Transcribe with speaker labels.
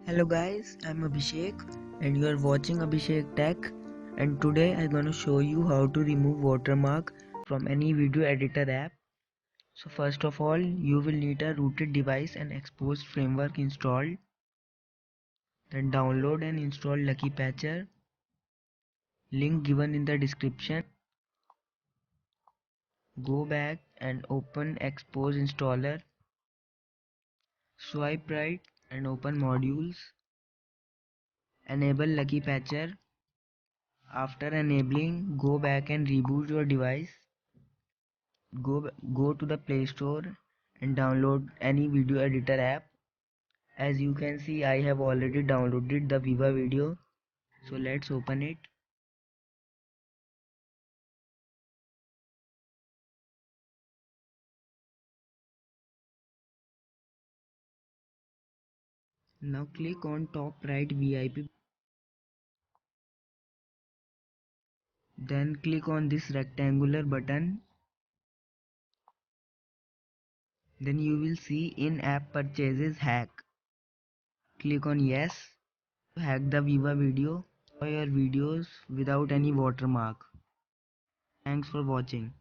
Speaker 1: Hello guys, I'm Abhishek and you are watching Abhishek Tech, and today I'm gonna show you how to remove watermark from any video editor app. So first of all, you will need a rooted device and Xposed framework installed. Then download and install Lucky Patcher, link given in the description. Go back and open Xposed installer. Swipe right and open modules. Enable Lucky Patcher. After enabling, go back and reboot your device. Go to the Play Store and download any video editor app. As you can see, I have already downloaded the Viva Video, so let's open it. Now click on top right VIP, then click on this rectangular button. Then you will see in-app purchases hack. Click on yes to hack the Viva Video for your videos without any watermark. Thanks for watching.